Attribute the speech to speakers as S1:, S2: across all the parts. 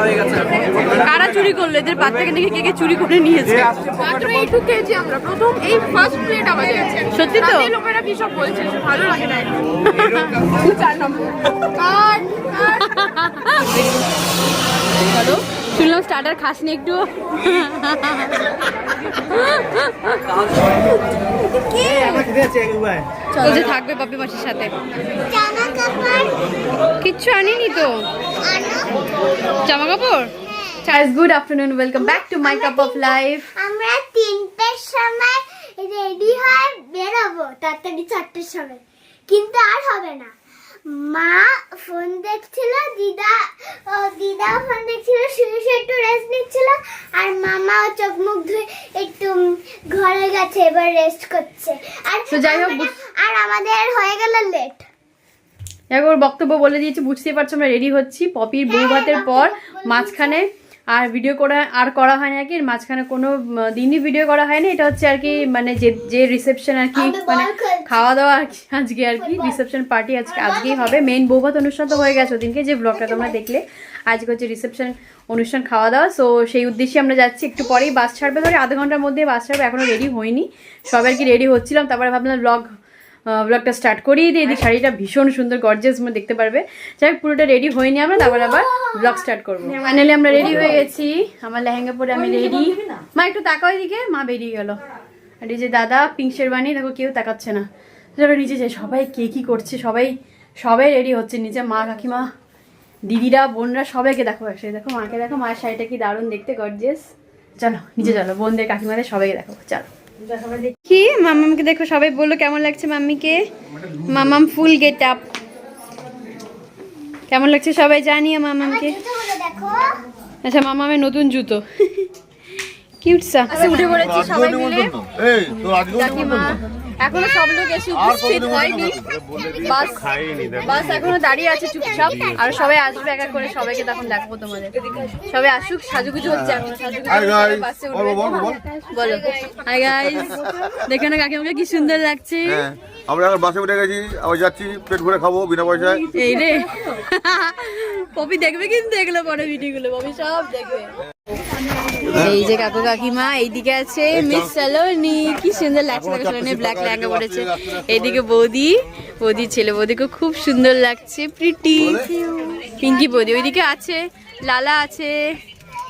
S1: হয়ে গেছে।
S2: কারা চুরি করলো? এদের বাচ্চাকে দেখে কে কে চুরি করে নিয়েছে?
S3: মাত্র এইটুকু খেয়েছি আমরা, প্রথম এই ফার্স্ট প্লেট আমাদের।
S2: সত্যি তো?
S3: রাতে লোকেরা কি সব বলছে, ভালো লাগে না। 4 নম্বর
S2: হ্যালো, শুনলাম স্টার্টার খাসনি একটু। চল যে থাকবে বাপি মাসির সাথে। কিচ্ছু আনিনি তো জামা কাপড়। Good afternoon, welcome back to my cup of life.
S4: আমরা 3টের সময় রেডি হয়ে বেরোবো, তাড়াতাড়ি 4টের সময়, কিন্তু আর হবে না। মা ফোন দেখছিল, দিদা ফোন দেখছিল, শুয়ে একটু রেস্ট নিচ্ছিল, আর মামাও চোখ মুখ ধুয়ে একটু ঘরে গেছে, এবার রেস্ট করছে। আর
S2: তো যাই হোক,
S4: আর আমাদের হয়ে গেল লেট।
S2: একবার বক্তব্য বলে দিয়েছি, বুঝতেই পারছো আমরা রেডি হচ্ছি পপির বউ ভাতের পর। মাঝখানে আর ভিডিও করা হয় না আর কি, মাঝখানে কোনো দিনই ভিডিও করা হয়নি। এটা হচ্ছে আর কি মানে যে রিসেপশন আর কি, মানে খাওয়া দাওয়া আর কি আজকে আর কি, রিসেপশন পার্টি আজকেই হবে। মেইন বউ ভাত অনুষ্ঠান তো হয়ে গেছে ওদিনকে, যে ব্লগটা তোমরা দেখলে। আজকে হচ্ছে রিসেপশন অনুষ্ঠান, খাওয়া দাওয়া। সো সেই উদ্দেশ্যে আমরা যাচ্ছি। একটু পরেই বাস ছাড়বে, ধরে আধা ঘন্টার মধ্যে বাস ছাড়বে। এখনও রেডি হয়নি, সবাই আর কি রেডি হচ্ছিলাম। তারপরে ভাবলাম ব্লগটা স্টার্ট করিয়ে দিয়ে। এই শাড়িটা ভীষণ সুন্দর, গর্জিয়াস, দেখতে পারবে। যাই হোক, পুরোটা রেডি হয়নি আমরা, তারপর আবার ব্লগ স্টার্ট করবো। ফাইনালি আমরা রেডি হয়ে গেছি। আমার লেহেঙ্গা পরে আমি রেডি। মা একটু তাকাও এদিকে, মা বেরিয়ে গেল। আর এই যে দাদা পিঙ্ক শেরওয়ানি, দেখো কেউ তাকাচ্ছে না। চলো নিচে যাই, সবাই কে কি করছে, সবাই রেডি হচ্ছে নিচে। মা, কাকিমা, দিদিরা, বোনরা, সবাইকে দেখো একসাথে। দেখো মাকে, দেখো মায়ের শাড়িটা কি দারুণ দেখতে, গর্জিয়াস। চলো নিচে চলো, বোনদের, কাকিমাদের সবাইকে দেখো। চলো কি মামামকে দেখো, সবাই বললো কেমন লাগছে মাম্মিকে। মামাম ফুল গেট আপ, কেমন লাগছে সবাই জানিও মামামকে। আচ্ছা, মামামের নতুন জুতো, কিউট সা। আচ্ছা, উঠে পড়েছি সবাই মিলে। কাকিমা, এখনো সব লোক এসে উপস্থিত হয়নি, বাস এখনো দাঁড়িয়ে আছে চুপচাপ। আর সবাই আসবে এক এক করে, সবাইকে তখন দেখবো তোমাদের। সবাই আসুক, সাজুগুজু হচ্ছে এখনো, বাসে উঠবে। বলো হাই গাইস, দেখে না কাকিমাকে কি সুন্দর লাগছে।
S5: আমরা এখন বাসে উঠে গেছি, আবার যাচ্ছি পেট ভরে খাবো বিনা পয়সায়।
S2: এই রে পপি দেখবে কিন্তু এগুলো পরে ভিডিওগুলো, পপি সব দেখবে। এই যে কাকু কাকিমা, এইদিকে আছে মিস সালোনি, কি সুন্দর লাগছে সালোনি, ব্ল্যাক লেহেঙ্গা পরেছে। এইদিকে বৌদি ছেলে, বৌদিকে খুব সুন্দর লাগছে, প্রিটি পিঙ্কি বৌদি। ওইদিকে আছে লালা, আছে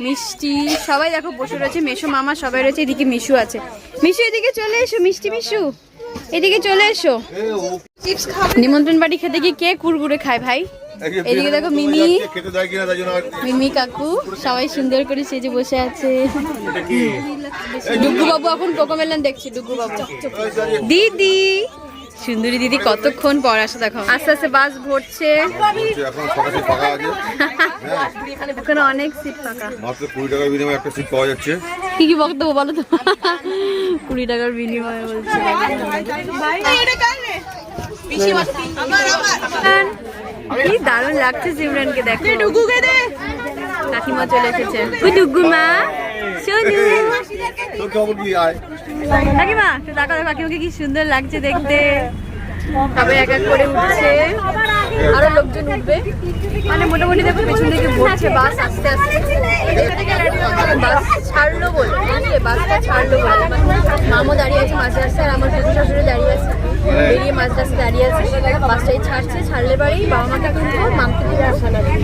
S2: মিষ্টি, সবাই দেখো বসে রয়েছে। মেশো মামা সবাই রয়েছে। এদিকে মিশু আছে। মিশু এদিকে চলে এসো, মিষ্টি মিশু এদিকে চলে এসো। নিমন্ত্রণ বাড়ি খেতে গিয়ে কে কুরকুরে খায় ভাই। এদিকে দেখো মিমি কাকু, সবাই সুন্দর করে সেজে বসে আছে। ডুগু বাবু এখন কোকোমেলন দেখছি। ডুগু বাবু, দিদি, সুন্দরী দিদি কতক্ষণ পর আসে দেখো। আস্তে আস্তে বাস ভরছে, এখন অনেক সিট ফাঁকা।
S5: মাত্র 20 টাকার বিনিময়ে একটা সিট পাওয়া যাচ্ছে।
S2: কি কি বক্তব্য বলো তো? 20 টাকার বিনিময়ে বলছে। কি দারুণ লাগছে সিমরানকে, দেখো। কাকিমা চলে এসেছে। ডুগু মা, সোনু কাকিমা, তো দেখো কাকিমাকে কি সুন্দর লাগছে দেখতে। সবাই এক এক করে উঠছে, আরো লোকজন উঠবে। মানে মোটামুটি দেখো পেছন থেকে ভরছে বাস আস্তে আস্তে। বাস ছাড়লো বলে, বাসটা ছাড়লো বলে মামও দাঁড়িয়ে আছে মাঝে আসছে, আর আমার শ্বশুর শাশুড়ি দাঁড়িয়ে আছে, বেরিয়ে মাঝে আসতে দাঁড়িয়ে আছে। বাসটাই ছাড়লে বাড়ি বাবা মাকে এখন মামকে দিয়ে আসা লাগবে।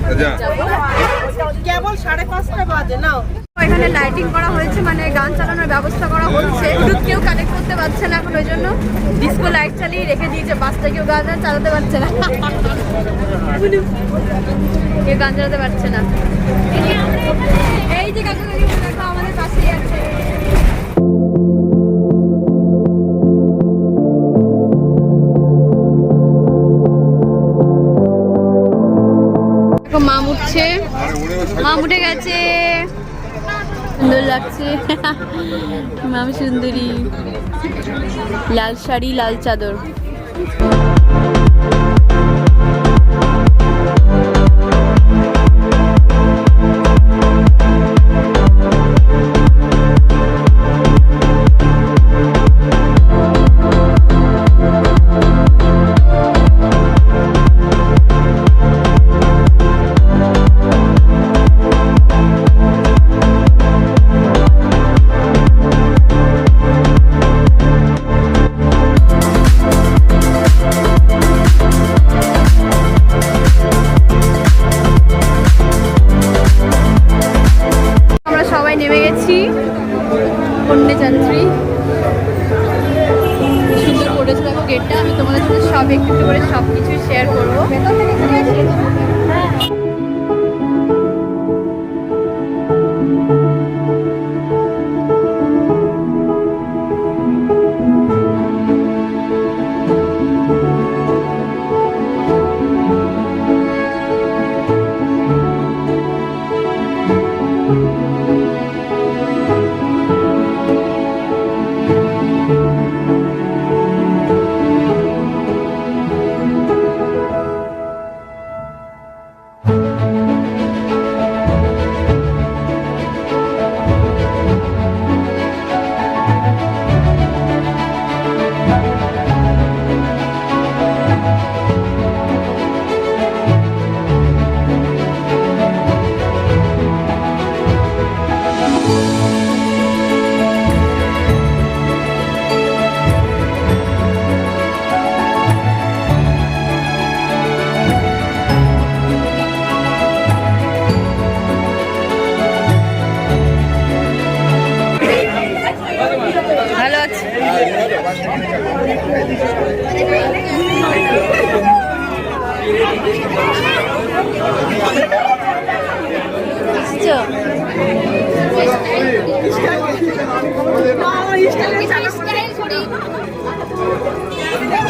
S3: কেবল 5:30 বাজে না।
S2: এখানে লাইটিং করা হয়েছে, মানে গান চালানোর ব্যবস্থা করা হচ্ছে। কেউ কানেক্ট করতে পারছে না এখন, ওই জন্য ডিস্কো লাইট চালিয়ে রেখে দিয়েছে। বাসটা কেউ গান চালাতে পারছে না, কেউ গান চালাতে পারছে না। এই যে কাকু কাকিমা দেখো আমাদের পাশেই আছে। মাম উঠছে, মাম উঠে গেছে, সুন্দর লাগছে। মাম সুন্দরী, লাল শাড়ি, লাল চাদর। যাচ্ছি কন্যাযাত্রী। সুন্দর করেছে দেখো গেটটা। আমি তোমাদের সাথে সব একটু করে সব কিছু শেয়ার করবো। ভালো আছে।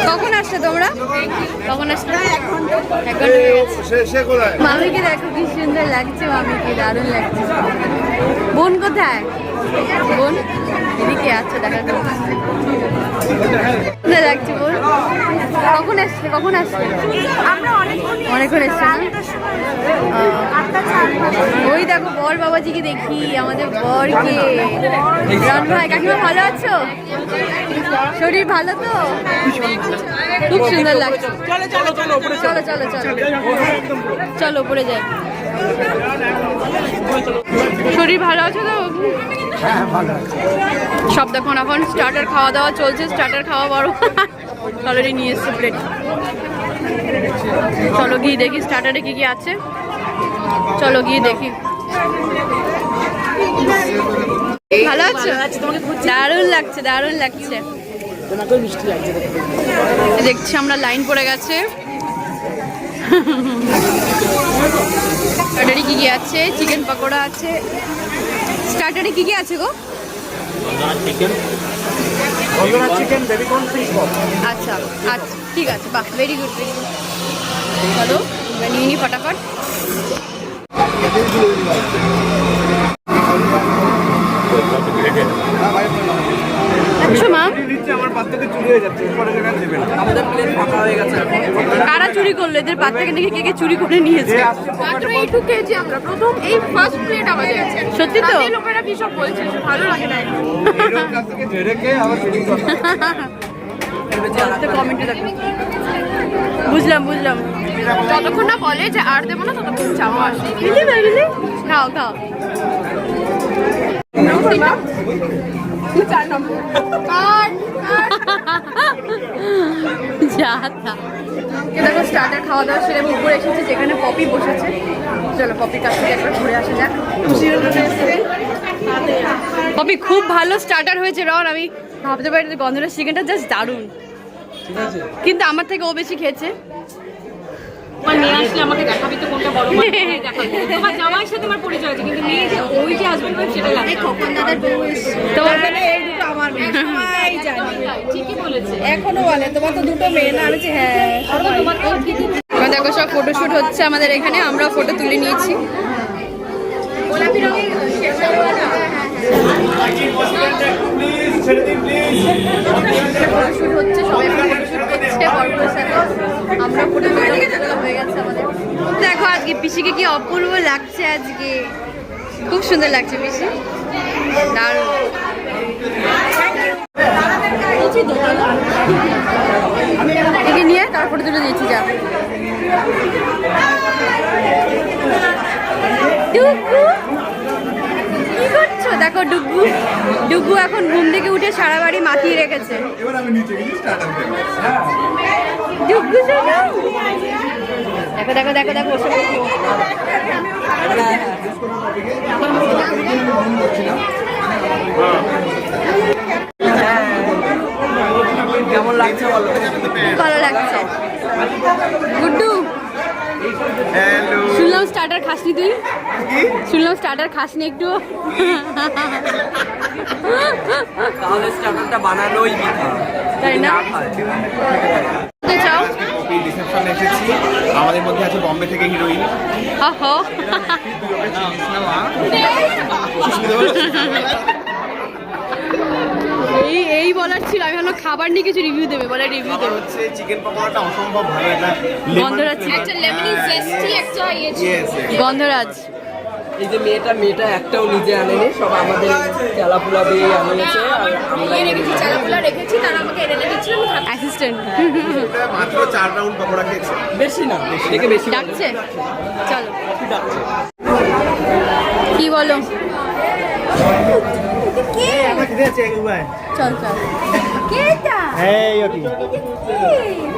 S2: কখন আসছো তোমরা? কখন আসছো? মামিকে দেখো কি সুন্দর লাগছে। মামিকে দারুণ লাগছে। বোন কোথায়? বোন এদিকে আছে, দেখা লাগছে। বোন কখন আসছে? কখন আসছে? অনেকক্ষণ এসছে না? ওই দেখো বর বাবাজিকে দেখি, আমাদের বরকে। রন ভাই, কাকিমা ভালো আছো? শরীর ভালো তো? খুব সুন্দর লাগছে। চলো চলো চলো চলো চলো চলো উপরে যাই। শরীর ভালো আছে তো? সব দেখুন এখন স্টার্টার খাওয়া দাওয়া চলছে। স্টার্টার খাওয়া বড় অলরেডি নিয়ে এসছে প্লেট। চলো গিয়ে দেখি স্টার্টারে কি কি আছে। চলো গিয়ে দেখি। ভালো আছো? দারুণ লাগছে, দারুণ লাগছে। দেখছি আমরা লাইন পড়ে গেছে। স্টার্টারে কি কি আছে? চিকেন পকোড়া আছে। স্টার্টারে কি কি আছে গো? আচ্ছা আচ্ছা ঠিক আছে, বাহ ভেরি গুড ভেরি গুড। চলো নিয়ে নি ফটাফট। কারা চুরি করলো? এদের বাচ্চাকে দেখে কে কে চুরি করে নিয়েছে?
S3: এইটুকু খেয়েছি আমরা, প্রথম এই ফার্স্ট প্লেট আমাদের।
S2: সত্যি তো?
S3: লোকেরা কি সব বলছে, ভালো লাগে না।
S2: কমেন্টে দেখো। বুঝলাম বুঝলাম।
S3: যতক্ষণ না বলে যে আর দেবো না ততক্ষণ যাবো। আসি
S2: খাও খাও। দেখো স্টার্টার খাওয়া দাওয়া সেরে উপরে এসেছে, যেখানে পপি বসেছে। চলো পপির কাছ থেকে একবার ঘুরে আসা যাক। পপি খুব ভালো স্টার্টার হয়েছে রন। আমি ভাবতে পারি গন্ধরাজ চিকেনটা জাস্ট দারুণ, কিন্তু আমার থেকে ও বেশি খেয়েছে।
S3: নিয়ে আসলে আমাকে দেখাবি তো কোনটা বড় দেখাবি। তোমার জামাইয়ের সাথে আমার পরিচয় আছে, কিন্তু মেয়ে ওই যে হাজবেন্ড ওয়াইফ সেটা লাগে।
S2: খোকন দাদার বউ এসেছে। তোমার মানে এই দুটো আমার মেয়ে, সবাই জানে।
S3: ঠিকই বলেছে।
S2: এখনো বলে তোমার তো দুটো মেয়ে না? আমি হ্যাঁ। দেখো সব ফটোশুট হচ্ছে আমাদের এখানে, আমরাও ফটো তুলে নিয়েছি। গোলাপি রঙের ফটোশুট হচ্ছে, সবাই ফটোশুট করছে বড়দের সাথে। আমরা ফটো হয়ে গেছে আমাদের। দেখো আজকে পিসিকে কি অপূর্ব লাগছে। আজকে খুব সুন্দর লাগছে পিসি, দারুণ। একে নিয়ে তার ফটো তুলে দিয়েছি। যা ডুগু কি করছো? দেখো ডুগু, ডুগু এখন ঘুম থেকে উঠে সারা বাড়ি মাতিয়ে রেখেছে। ডুগু দেখো দেখো দেখো দেখো।
S1: কেমন লাগছে বলো?
S2: ভালো লাগছে। গুড্ডু, শুনলাম স্টার্টার খাসনি তুই? শুনলাম স্টার্টার খাসনি একটু?
S1: তাহলে স্টার্টারটা বানানোই বৃথা।
S2: তাই না? চাও
S6: রিসেপশনে এসেছি, আমাদের মধ্যে আছে বম্বে থেকে হিরোইন।
S2: এই বলার ছিল, আমি ভাবলাম খাবার নিয়ে কিছু রিভিউ দেবে, বলে রিভিউ দেবে।
S6: হচ্ছে চিকেন পকোড়াটা অসম্ভব ভালো, এটা
S2: গন্ধরাজ
S3: একটা লেমনি জেস্টি একটা ইয়ে ছিল।
S2: গন্ধরাজ।
S1: এই যে মেয়েটা একটাও নিজে আনেনি, সব আমাদের চালাপুলা দিয়ে আনিয়েছে। আর আমরা
S3: এনে রেখেছি, চালাগুলো রেখেছি, তারা আমাকে এনে দিচ্ছিল, আমি খাচ্ছি।
S2: অ্যাসিস্ট্যান্ট
S6: মাত্র 4 রাউন্ড পকোড়া খেয়েছে।
S1: বেশি না, দেখে বেশি
S2: ডাকছে, চলো
S1: ডাকছে।
S2: কি বলো? চল চল।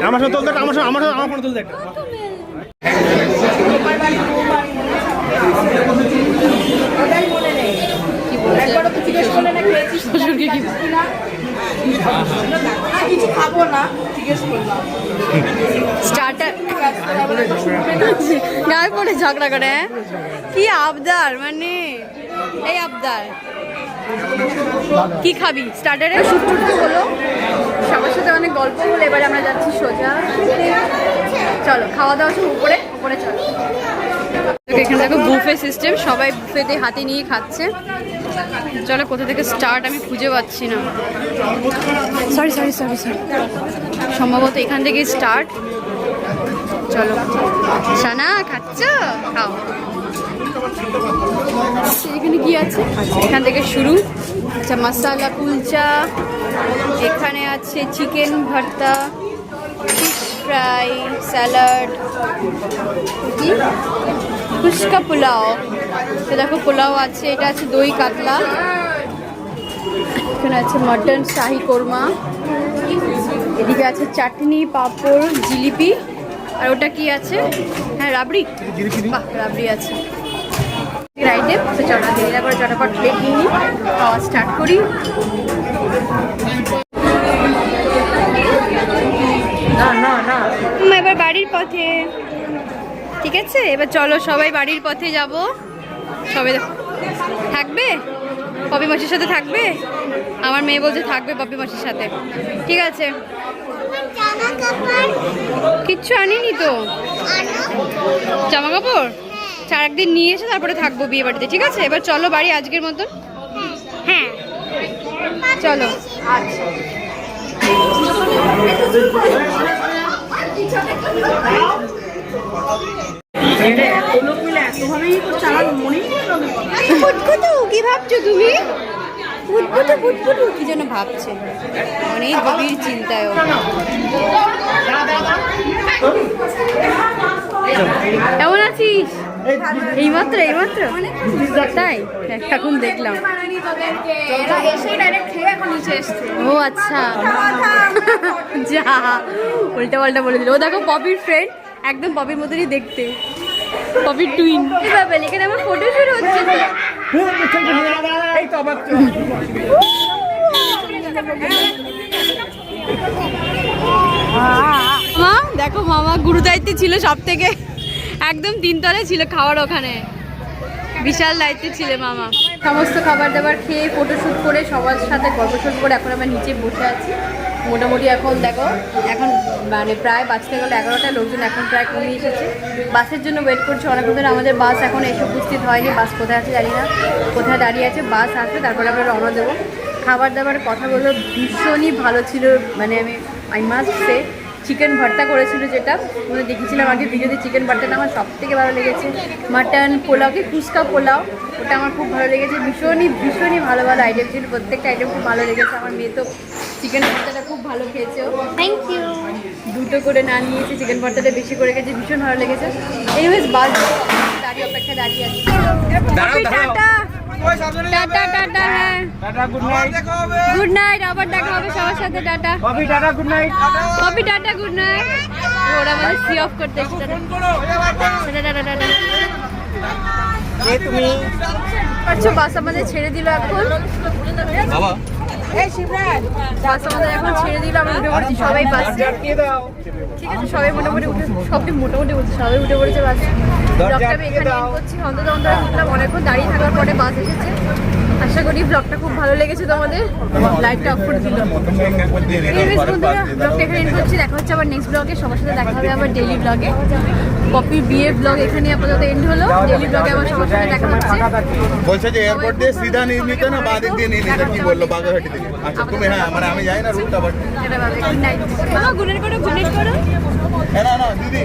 S6: আমার সাথে তুলতে, আমার ফোন তুলতে।
S2: কি বলছে? শ্বশুরকে কি স্টার্টার গায়ে পড়ে ঝগড়া করে, হ্যাঁ? কি আবদার, মানে এই আবদার। কি খাবি? স্টার্টারে শুট হলো, সবার সাথে অনেক গল্প হলো, এবারে আমরা যাচ্ছি সোজা। চলো খাওয়া দাওয়া সব উপরে উপরে চলো। এখানে দেখো বুফে সিস্টেম, সবাই বুফেতে হাতে নিয়ে খাচ্ছে। চলো কোথা থেকে স্টার্ট আমি খুঁজে পাচ্ছি না। সরি সম্ভবত এখান থেকে স্টার্ট। চলো সানা, খাচ্ছ? খাও। এখানে কি আছে? আচ্ছা এখান থেকে শুরু। আচ্ছা মশালা কুলচা, এখানে আছে চিকেন ভর্তা, ফিশ ফ্রাই, স্যালাড, কি ফুচকা, পোলাও। তো দেখো পোলাও আছে, এটা আছে দই কাতলা, এখানে আছে মটন শাহি কোরমা, এদিকে আছে চাটনি, পাঁপড়, জিলিপি, আর ওটা কি আছে? হ্যাঁ রাবড়ি, বাহ রাবড়ি আছে। আইটেম তো চলো দেরিটা করে চটাপট প্লেট নিয়ে নিই, খাওয়া স্টার্ট করি। এবার বাড়ির পথে, ঠিক আছে? এবার চলো সবাই বাড়ির পথে যাব। সবাই থাকবে, পপি মাসির সাথে থাকবে। আমার মেয়ে বলছে থাকবে পপি মাসির সাথে, ঠিক আছে? কিচ্ছু আনিনি তো জামা কাপড়, 4 দিন নিয়ে এসে তারপরে থাকবো বিয়ে বাড়িতে, ঠিক আছে? এবার চলো বাড়ি আজকের মতন। হ্যাঁ চলো। আচ্ছা কি ভাবছো তুমি? কি যেন ভাবছে, অনেক গভীর চিন্তায়। কেমন আছিস? এইমাত্র তাই এখন দেখলাম। ও আচ্ছা, যা উল্টা পাল্টা বলে দিল। ও দেখো পপির ফ্রেন্ড, একদম পপির মতনই দেখতে, পপির টুইন। এখানে আমার ফটো শুরু হচ্ছে। মা দেখো, মামা গুরু দায়িত্বে ছিল সব থেকে, একদম 3 তলায় ছিল খাওয়ার, ওখানে বিশাল দায়িত্বে ছিল মামা। সমস্ত খাবার দাবার খেয়ে ফটোশ্যুট করে সবার সাথে গল্পশুট করে এখন আমরা নিচে বসে আছি। মোটামুটি এখন দেখো, এখন মানে প্রায় বাজতে গেলো 11টা, লোকজন এখন প্রায় কমে এসেছে। বাসের জন্য ওয়েট করছে অনেক ধরে। আমাদের বাস এখন এসে উপস্থিত হয়নি, বাস কোথায় আছে জানি না, কোথায় দাঁড়িয়ে আছে। বাস আসবে তারপরে আমরা রওনা দেবো। খাবার দাবার কথা বলবো, ভীষণই ভালো ছিল। মানে আই মাস্ট সে চিকেন ভর্তা করেছিল, যেটা আমরা দেখেছিলাম আগে ভিডিওতে। চিকেন ভর্তাটা আমার সব থেকে ভালো লেগেছে। মাটন পোলাও, কি ফুচকা পোলাও, ওটা আমার খুব ভালো লেগেছে। ভীষণই ভালো আইটেম ছিল, প্রত্যেকটা আইটেম খুব ভালো লেগেছে। আমার মেয়ে তো চিকেন ভর্তাটা খুব ভালো খেয়েছে, থ্যাংক ইউ। 2টো করে না নিয়েছে, চিকেন ভর্তাটা বেশি করে গেছে, ভীষণ ভালো লেগেছে। এনিওয়েজ বাস দাঁড়িয়ে অপেক্ষা দাঁড়িয়ে আছে। টাটা, হ্যাঁ গুড নাইট, আবার দেখা হবে সবার সাথে। Tata Poppy, tata good night. Poppy tata good night. ওরা আমাদের সি অফ করতে এসেছে। টাটা। পাচ্ছ বাস আমাদের ছেড়ে দিল এখন।
S6: বাবা
S2: বাস আমাদের এখন ছেড়ে দিল, আমরা উঠে পড়েছি সবাই বাস। ঠিক আছে, সবাই মোটামুটি বলছি সবাই উঠে পড়েছে বাস। ব্লগটা আমি এখানে এন্ড করছি। অন্তত উঠলাম, অনেকক্ষণ দাঁড়িয়ে থাকার পরে বাস এসেছে। আশা করি ব্লগটা খুব ভালো লেগেছে তোমাদের। লাইভটা অফ করে দিল। বন্ধুরা, ব্লগটা এখানে এন্ড করছি। দেখা হচ্ছে আবার নেক্সট ব্লগে। সবার সাথে দেখা হবে আবার ডেইলি ব্লগে। পপির বিয়ের ব্লগ এখানে আপাতত এন্ড হলো। ডেইলি ব্লগে আবার সবার সাথে দেখা হচ্ছে।
S5: বলছে যে এয়ারপোর্ট দিয়ে সিধা নিয়ে নিতে না, বাঁ দিক দিয়ে নিয়ে নিতে, কি বললো বাগুইহাটি থেকে? আচ্ছা তুমি, হ্যাঁ মানে আমি যাই না রুটটা, বাট
S2: গুড নাইট।
S3: গুণের করো
S5: না না দিদি